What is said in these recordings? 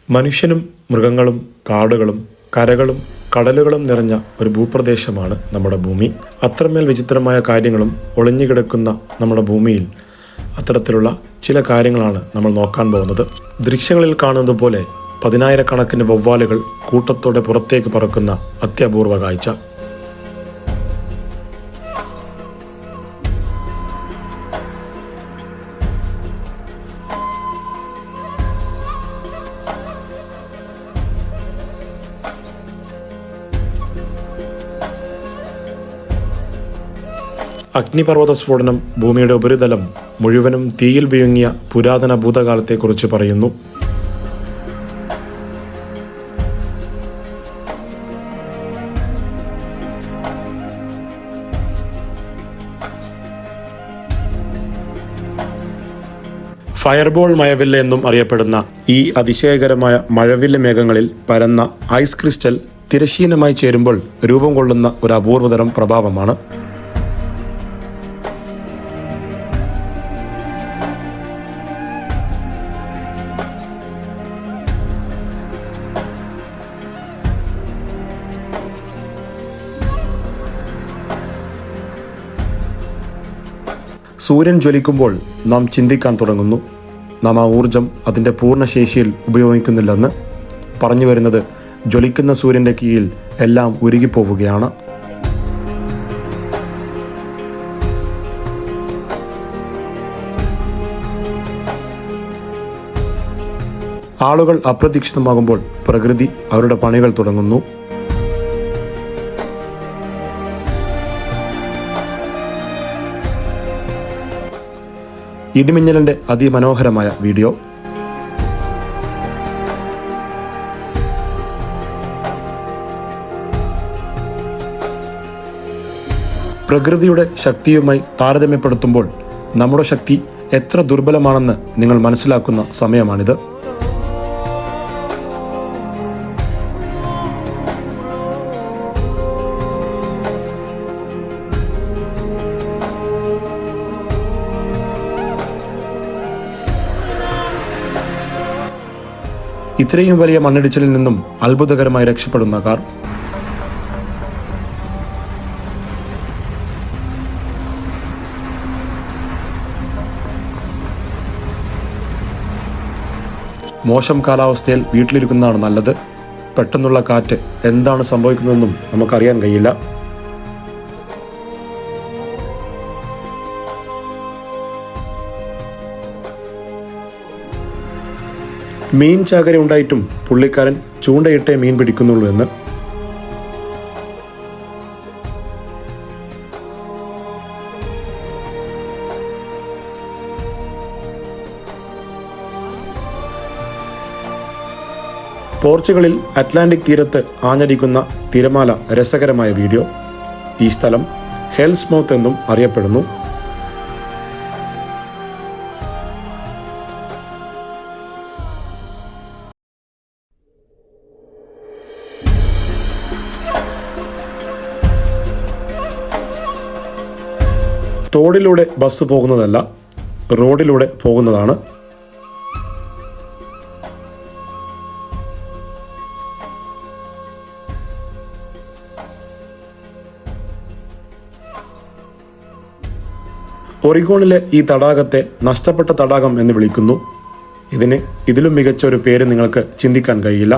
മനുഷ്യനും മൃഗങ്ങളും കാടുകളും കരകളും കടലുകളും നിറഞ്ഞ ഒരു ഭൂപ്രദേശമാണ് നമ്മുടെ ഭൂമി. അത്രമേൽ വിചിത്രമായ കാര്യങ്ങളും ഒളിഞ്ഞുകിടക്കുന്ന നമ്മുടെ ഭൂമിയിൽ അത്തരത്തിലുള്ള ചില കാര്യങ്ങളാണ് നമ്മൾ നോക്കാൻ പോകുന്നത്. ദൃശ്യങ്ങളിൽ കാണുന്നത് പോലെ 10,000-കണക്കിന് വവ്വാലുകൾ കൂട്ടത്തോടെ പുറത്തേക്ക് പറക്കുന്ന അത്യപൂർവ കാഴ്ച. അഗ്നിപർവ്വത സ്ഫോടനം ഭൂമിയുടെ ഉപരിതലം മുഴുവനും തീയിൽ വിഴുങ്ങിയ പുരാതന ഭൂതകാലത്തെക്കുറിച്ച് പറയുന്നു. ഫയർബോൾ മഴവില്ല് എന്നും അറിയപ്പെടുന്ന ഈ അതിശയകരമായ മഴവില്ല് മേഘങ്ങളിൽ പരന്ന ഐസ് ക്രിസ്റ്റൽ തിരശ്ചീനമായി ചേരുമ്പോൾ രൂപം കൊള്ളുന്ന ഒരു അപൂർവതരം പ്രഭാവമാണ്. സൂര്യൻ ജ്വലിക്കുമ്പോൾ നാം ചിന്തിക്കാൻ തുടങ്ങുന്നു, നാം ആ ഊർജം അതിൻ്റെ പൂർണ്ണശേഷിയിൽ ഉപയോഗിക്കുന്നില്ലെന്ന്. പറഞ്ഞു വരുന്നത് ജ്വലിക്കുന്ന സൂര്യൻ്റെ കീഴിൽ എല്ലാം ഉരുകിപ്പോവുകയാണ്. ആളുകൾ അപ്രതീക്ഷിതമാകുമ്പോൾ പ്രകൃതി അവരുടെ പണികൾ തുടങ്ങുന്നു. ഇടിമിന്നലിൻ്റെ അതിമനോഹരമായ വീഡിയോ. പ്രകൃതിയുടെ ശക്തിയുമായി താരതമ്യപ്പെടുത്തുമ്പോൾ നമ്മുടെ ശക്തി എത്ര ദുർബലമാണെന്ന് നിങ്ങൾ മനസ്സിലാക്കുന്ന സമയമാണിത്. ഇത്രയും വലിയ മണ്ണിടിച്ചിലിൽ നിന്നും അത്ഭുതകരമായി രക്ഷപ്പെടുന്ന കാർ. മോശം കാലാവസ്ഥയിൽ വീട്ടിലിരിക്കുന്നതാണ് നല്ലത്. പെട്ടെന്നുള്ള കാറ്റ് എന്താണ് സംഭവിക്കുന്നതെന്നും നമുക്കറിയാൻ കഴിയില്ല. മീൻ ചാകര ഉണ്ടായിട്ടും പുള്ളിക്കാരൻ ചൂണ്ടയിട്ടേ മീൻ പിടിക്കുന്നുള്ളൂ എന്ന്. പോർച്ചുഗലിൽ അറ്റ്ലാന്റിക് തീരത്ത് ആഞ്ഞടിക്കുന്ന തിരമാല രസകരമായ വീഡിയോ. ഈ സ്ഥലം ഹെൽസ് മൗത്ത് എന്നും അറിയപ്പെടുന്നു. തോടിലൂടെ ബസ് പോകുന്നതല്ല, റോഡിലൂടെ പോകുന്നതാണ്. ഒറിഗോണിലെ ഈ തടാകത്തെ നഷ്ടപ്പെട്ട തടാകം എന്ന് വിളിക്കുന്നു. ഇതിലും മികച്ച ഒരു പേര് നിങ്ങൾക്ക് ചിന്തിക്കാൻ കഴിയില്ല.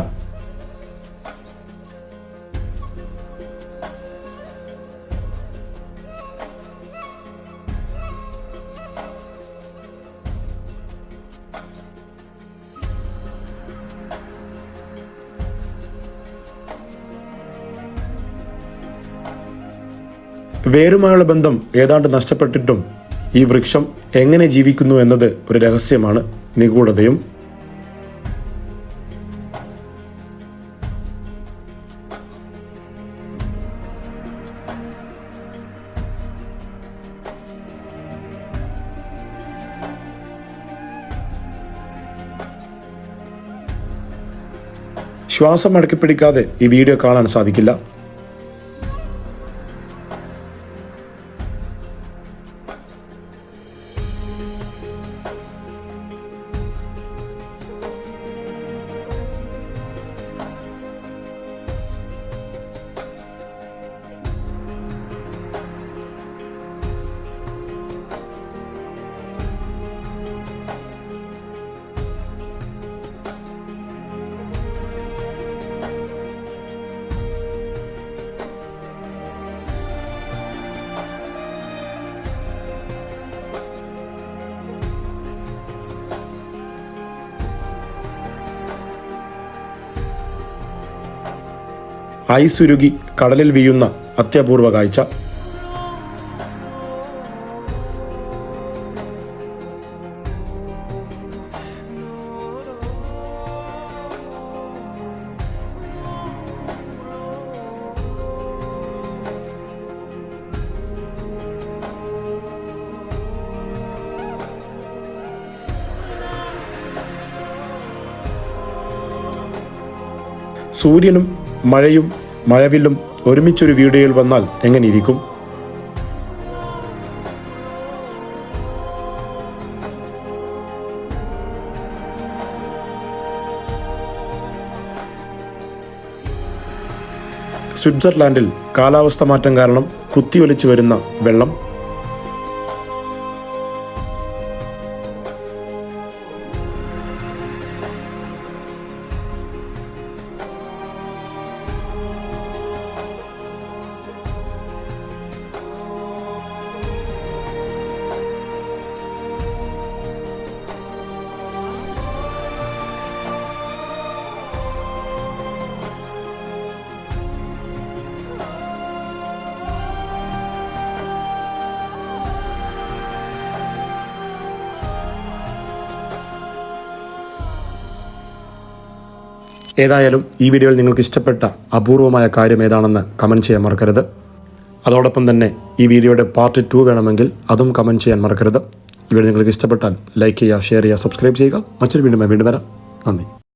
വേരുമായുള്ള ബന്ധം ഏതാണ്ട് നഷ്ടപ്പെട്ടിട്ടും ഈ വൃക്ഷം എങ്ങനെ ജീവിക്കുന്നു എന്നത് ഒരു രഹസ്യമാണ്, നിഗൂഢതയും. ശ്വാസം അടക്കിപ്പിടിക്കാതെ ഈ വീഡിയോ കാണാൻ സാധിക്കില്ല. ഐസുരുകി കടലിൽ വീഴുന്ന അത്യപൂർവ കാഴ്ച. സൂര്യനും മഴയും മഴവില്ലും ഒരുമിച്ചൊരു വീഡിയോയിൽ വന്നാൽ എങ്ങനെയിരിക്കും? സ്വിറ്റ്സർലാൻഡിൽ കാലാവസ്ഥ മാറ്റം കാരണം കുത്തിയൊലിച്ചു വരുന്ന വെള്ളം. ഏതായാലും ഈ വീഡിയോയിൽ നിങ്ങൾക്ക് ഇഷ്ടപ്പെട്ട അപൂർവമായ കാര്യം ഏതാണെന്ന് കമൻറ്റ് ചെയ്യാൻ മറക്കരുത്. അതോടൊപ്പം തന്നെ ഈ വീഡിയോയുടെ പാർട്ട് 2 വേണമെങ്കിൽ അതും കമൻറ്റ് ചെയ്യാൻ മറക്കരുത്. ഈ വീഡിയോ നിങ്ങൾക്ക് ഇഷ്ടപ്പെട്ടാൽ ലൈക്ക് ചെയ്യുക, ഷെയർ ചെയ്യുക, സബ്സ്ക്രൈബ് ചെയ്യുക. മറ്റൊരു വീഡിയോയുമായി വീണ്ടും വരാം. നന്ദി.